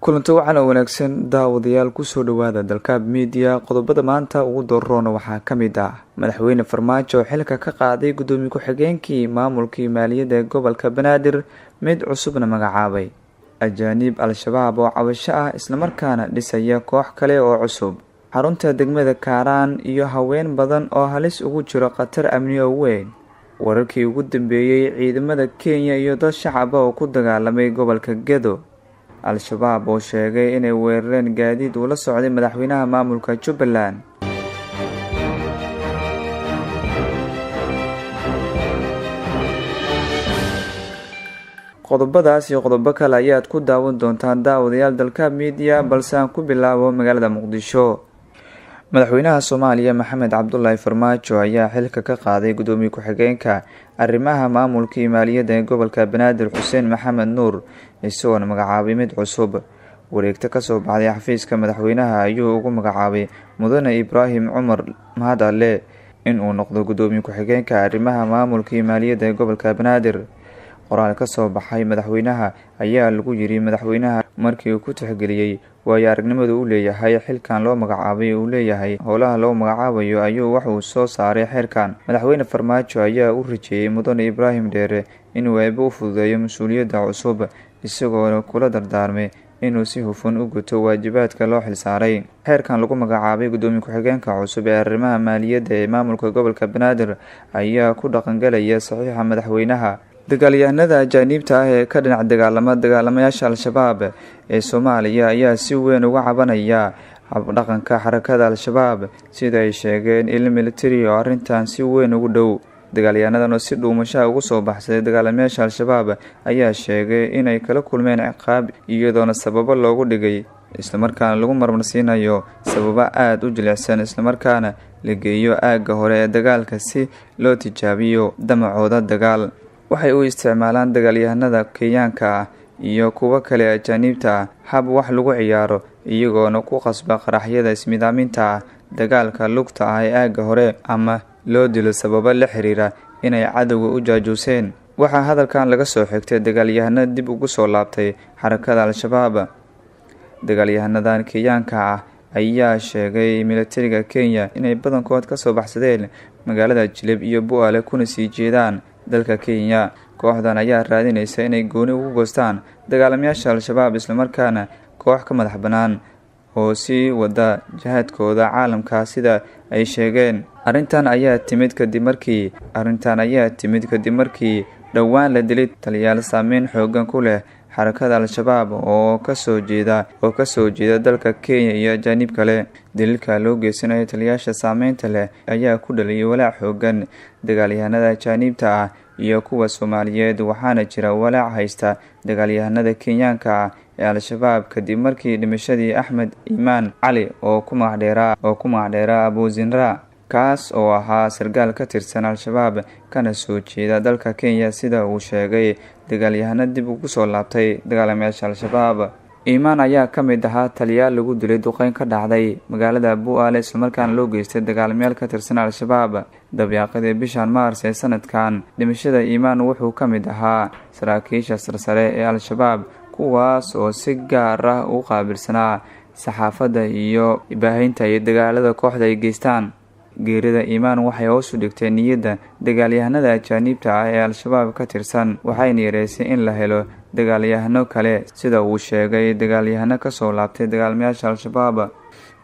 kulanti waxaana wanaagsan daawadayaal kusoo dhawaada dalkaab media. qodobada maanta ugu doorroona waxaa ka mid ah madaxweyne farmaajo xilka ka qaaday gudoomiye ku-xigeenkii maamulkii maaliyadda ee gobolka banaadir mid cusubna magacaabay, ajaanib al-shabaab oo cabasho ah islamarkaana dhisaya koox kale oo cusub, xarunta degmada kaaraan iyo haween badan oo halis ugu jiro khatar amni oo weyn, wararkii ugu dambeeyey ciidamada Kenya iyo dad shacab oo ku dagaalamay gobolka Gedo, al-shabaab oo sheegay inay weerareen gaadiid uu la socday madaxweynaha maamulka Jubbaland. qodobadaas iyo qodobo kale ayaad ku daawan doontaan daawadayaal dalkaab media, balse aan ku bilaabo magaalada Muqdisho. madaxweynaha Soomaaliya Maxamed Cabdullaahi Farmaajo ayaa xilka ka qaaday gudoomiye ku-xigeenka arrimaha maamulkii maaliyadda ee gobolka Banaadir Xuseen Maxamed Nuur isagoona magacaabay mid cusub. wareegto kasoo baxday xafiiska madaxweynaha ayuu ugu magacaabay mudane Ibraahim Cumar Mahadalle inuu noqdo gudoomiye ku-xigeenka arrimaha maamulkii maaliyadda ee gobolka Banaadir. qoraal kasoo baxay madaxweynaha ayaa lagu yiri madaxweynaha markii uu ku tixgeliyey waayo aragnimada uu leeyahay xilkan loo magacaabay uu leeyahay howlaha loo magacaabayo ayuu wuxuu soo saaray xeerkan. madaxweyne Farmaajo ayaa u rajeeyay mudane Ibraahim Dheere inuu eebbe u fududeeyo mas-uuliyadda cusub isagoona kula dardaarmay inuu si hufan u guto waajibaadka loo xilsaaray. xeerkan lagu magacaabay gudoomiye ku-xigeenka cusub ee arrimaha maaliyadda ee maamulka gobolka Banaadir ayaa ku dhaqangalaya saxiixa madaxweynaha. dagaalyahanada ajaanibta ah ee ka dhinac dagaalamayaasha al-shabaab ee Soomaaliya ayaa si weyn uga cabanaya habdhaqanka xarakada al-shabaab sida ay sheegeen il military oo arrintan si weyn ugu dhow. dagaalyahanadana si dhuumasho ugu soo baxsaday dagaalamayaasha al-shabaab ayaa sheegay inay kala kulmeen ciqaab iyadoona sababo loogu dhigay islamarkaana lagu marmarsiinayo sababo aada u jilicsan islamarkaana la geeyo aagga hore ee dagaalka si loo tijaabiyo damacooda dagaal. waxay u isticmaalaan dagaalyahanada Kenyaanka ah iyo kuwa kale ajaanibta ah hab wax lagu ciyaaro iyagoona ku qasba qaraxyada ismidaaminta ah dagaalka lugta ah ee aagga hore ama loo dilo sababo la xiriira inay cadowga u jaajuuseen. waxaa hadalkan laga soo xigtay dagaalyahanada dib ugu soo laabtay xarakada al-shabaab. dagaalyahanadan Kenyaanka ah ayaa sheegay militariga Kenya inay badankood ka soo baxsadeen magaalada Jilib iyo Bu'aale kuna sii jeedaan dalka Kenya. kooxdan ayaa raadinaysa inay gooni ugu goostaan dagaalamayaasha al-shabaab islamarkaana koox ka madax bannaan oo sii wada jihaadkooda caalamka sida ay sheegeen. arrintan ayaa timid kadib markii dhowaan la dilay taliyaal saameyn xoogan ku leh xarakada al-shabaab oo kasoo jeeda dalka Kenya iyo ajaanib kale. dililka loo geysanayo taliyaasha saameynta leh ayaa ku dhaliyay walaac xoogan dagaalyahanada ajaanibta ah iyo kuwa Soomaaliyeed, waxaana jira walaac haysta dagaalyahanada Kenyaanka ah ee al-shabaab kadib markii dhimashadii Axmed Imaan Cali oo ku magacdheera Abu Zinra kaas oo ahaa sargaal ka tirsan al-shabaab kana soo jeeda dalka Kenya sida uu sheegay dagaalyahano dib ugu soo laabtay dagaalamayaasha al-shabaab. Imaan ayaa ka mid ahaa taliyaal lagu dilay duqeyn ka dhacday magaalada Bu'aale islamarkaana loo geystay dagaalamayaal ka tirsan al-shabaab dabayaaqadii bishan Maars ee sanadkan. dhimashada Imaan wuxuu ka mid ahaa saraakiisha sarsare ee al-shabaab kuwaas oo si gaar ah u qaabilsanaa saxaafadda iyo baahinta iyo dagaalada kooxda ay geystaan. geerida Imaan waxay hoos u dhigtay niyadda dagaalyahanada ajaanibta ah ee al-shabaab ka tirsan, waxayna yareysay in la helo dagaalyahano kale sida uu sheegay dagaalyahano ka soo laabtay dagaalamayaasha al-shabaab.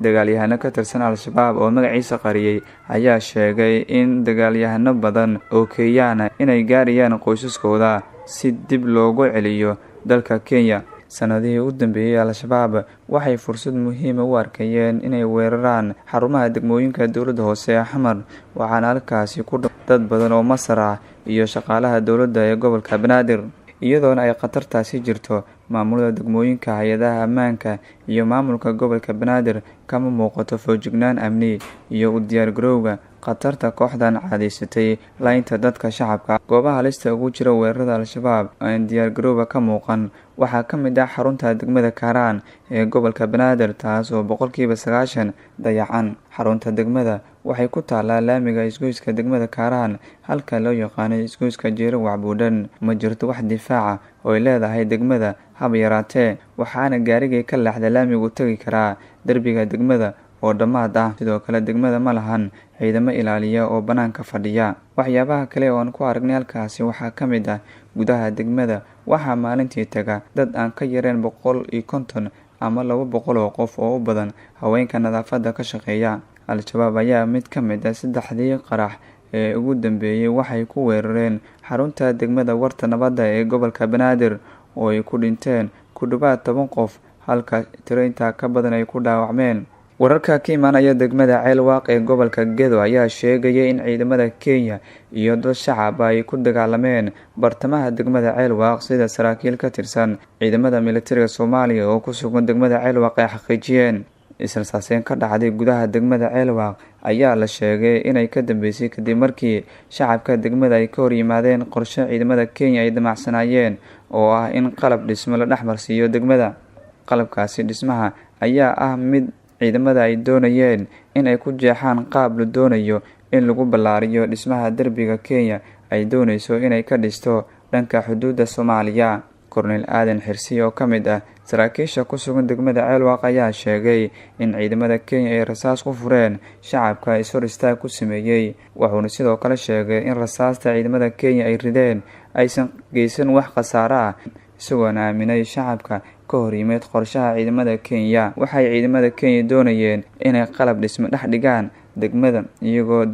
dagaalyahano ka tirsan al-shabaab oo magaciisa qariyay ayaa sheegay in dagaalyahano badan oo Kenyaana inay gaarayaan qoysaskooda si dib loogu celiyo dalka Kenya. sanadihii u dambeeyay al-shabaab waxay fursad muhiim u arkayeen inay weeraraan xarumaha degmooyinka dowladda hoose ee Xamar, waxaana halkaasi ku dad badan oo Masar ah iyo shaqaalaha dowladda ee gobolka Banaadir. iyadoona ay khatartaasi jirto maamulada degmooyinka, hay-adaha ammaanka iyo maamulka gobolka Banaadir kama muuqato foojignaan amni iyo u diyaargarowga khatarta kooxdan caadeysatay laynta dadka shacabka. goobaha halista ugu jira weerarada al-shabaab aan diyaargarowga ka muuqan waxaa ka mid ah xarunta degmada Kaaraan ee gobolka Banaadir taas oo 90% dayacan. xarunta degmada waxay ku taalaa laamiga isgoyska degmada Kaaraan halka loo yaqaan isgoyska Jeero Wacbuudhan. ma jirto wax difaaca oo ay leedahay degmada haba yaraatee, waxaana gaarigay ka leexda laamigu tagi karaa derbiga degmada oo dhammaad ah. Sidoo kale degmada ma lahan ciidamo ilaaliya oo bannaanka fadhiya. Waxyaabaha kale oo aan ku aragnay halkaasi waxaa ka mid ah gudaha degmada waxaa maalintii taga dad aan ka yareen 150 ama 200 oo qof oo u badan haweenka nadaafadda ka shaqeeya. Al-shabaab ayaa mid ka mid ah 3 qarax ee ugu dambeeyay waxay ku weerareen xarunta degmada Warta Nabadda ee gobolka Banaadir oo ay ku dhinteen ku dhawaad 10 qof halka tirainta ka badan ay ku dhaawacmeen. Wararka ka imaanaya degmada Ceelwaaq ee gobolka Gedo ayaa sheegaya in ciidamada Kenya iyo dad shacab ay ku dagaalameen bartamaha degmada Ceelwaaq sida saraakiil ka tirsan ciidamada militariga Soomaaliya oo ku sugan degmada Ceelwaaq ay xaqiijiyeen. Israasaaseen ka dhacday gudaha degmada Ceelwaaq ayaa la sheegay inay ka dambeysay kadib markii shacabka degmada ay ka hor yimaadeen qorshe ciidamada Kenya ay damacsanayeen oo ah in qalab dhismo la dhaxmarsiiyo degmada. Qalabkaasi dhismaha ayaa ah mid ciidamada ay doonayeen in ay ku jeexaan qaab la doonayo in lagu ballaariyo dhismaha derbiga Kenya ay doonayso inay ka dhisto dhanka xuduudda Soomaaliya. Korneyl Aadan Xirsi oo ka mid ah saraakiisha ku sugan degmada Ceelwaaq ayaa sheegay in ciidamada Kenya ay rasaas ku fureen shacabka is-hor istaag ku sameeyay. Wuxuuna sidoo kale sheegay in rasaasta ciidamada Kenya ay rideen aysan geysan wax khasaare ah, isagoon aaminay shacabka ka hor yimid qorshaha ciidamada Kenya. Waxay ciidamada Kenya doonayeen inay qalab dhismo dhex dhigaan degmada iyagoo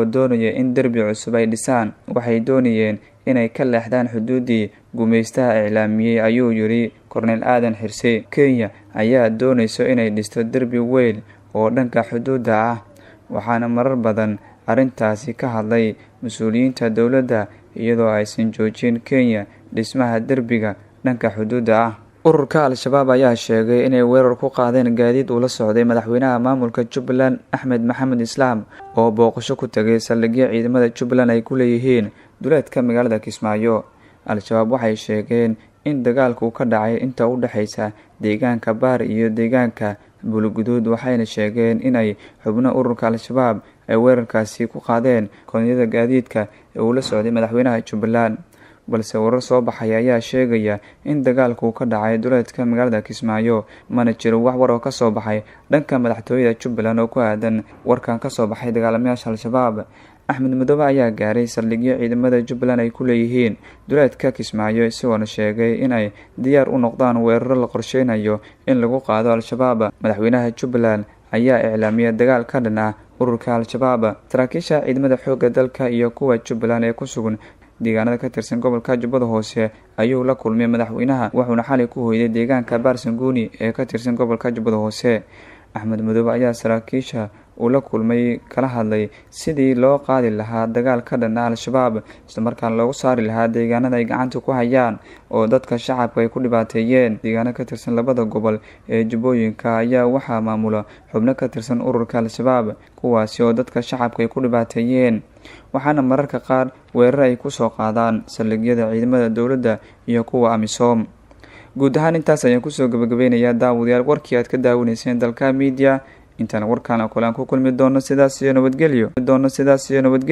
doonaya in derbi cusub ay dhisaan. Waxay doonayeen inay ka leexdaan xuduudii gumeystaha iclaamiyay, ayuu yiri Korneyl Aadan Xirsi. Kenya ayaa doonayso inay dhisto derbi weyn oo dhanka xuduudda ah, waxaana marar badan arrintaasi ka hadlay mas'uuliyiinta dowladda iyadoo aysan joojin Kenya dhismaha derbiga dhanka xuduudda ah. Ururka Al-shabaab ayaa sheegay inay weerar ku qaadeen gaadiid uu la socday madaxweynaha maamulka Jubbaland Axmed Maxamed Islaam oo booqasho ku tagay saldhigyo ciidamada Jubbaland ay ku leeyihiin duleedka magaalada Kismaayo. Al-shabaab waxay sheegeen in dagaalku ka dhacay inta u dhaxaysa deegaanka Baar iyo deegaanka Bulguduud, waxayna sheegeen inay xubno ururka Al-shabaab ay weerarkaasi ku qaadeen kolonyada gaadiidka ee uu la socday madaxweynaha Jubbaland. Balse warar soo baxay ayaa sheegaya in dagaalku ka dhacay duleedka magaalada Kismaayo, mana jiro wax war oo ka soo baxay dhanka madaxtooyada Jubbaland oo ku aadan warkan ka soo baxay dagaalamayaasha Al-shabaab. Axmed Madoobe ayaa gaaray saldhigyo ciidamada Jubbaland ay ku leeyihiin duleedka Kismaayo isagoona sheegay in ay diyaar u noqdaan weeraro la qorsheynayo in lagu qaado Al-shabaab. Madaxweynaha Jubbaland ayaa iclaamiyay dagaal ka dhan ah ururka Al-shabaab. Saraakiisha ciidamada xoogga dalka iyo kuwa Jubbaland ee ku sugan deegaanada ka tirsan gobolka Jubbada Hoose ayuu la kulmay madaxweynaha, wuxuuna xalay ku hooyday deegaanka Baarsanguuni ee ka tirsan gobolka Jubbada Hoose. Axmed Madoobe ayaa saraakiisha uu la kulmay kala hadlay sidii loo qaadi lahaa dagaal ka dhan ah Al-shabaab, isla markaana loogu saari lahaa deegaanada ay gacanta ku hayaan oo dadka shacabka ay ku dhibaateeyeen. Deegaano ka tirsan labada gobol ee Jubbooyinka ayaa waxaa maamula xubno ka tirsan ururka Al-shabaab, kuwaasi oo dadka shacabka ay ku dhibaateeyeen, waxaana mararka qaar weerar ay ku soo qaadaan saldhigyada ciidamada dowladda iyo kuwa AMISOM. Guud ahaan intaas ayaan kusoo gabagabeynayaa daawadayaal warkii aad ka daawanayseen Dalka Media. Intaan warkaan oo kale aan ku kulmi doono sidaas iyo nabadgelyo.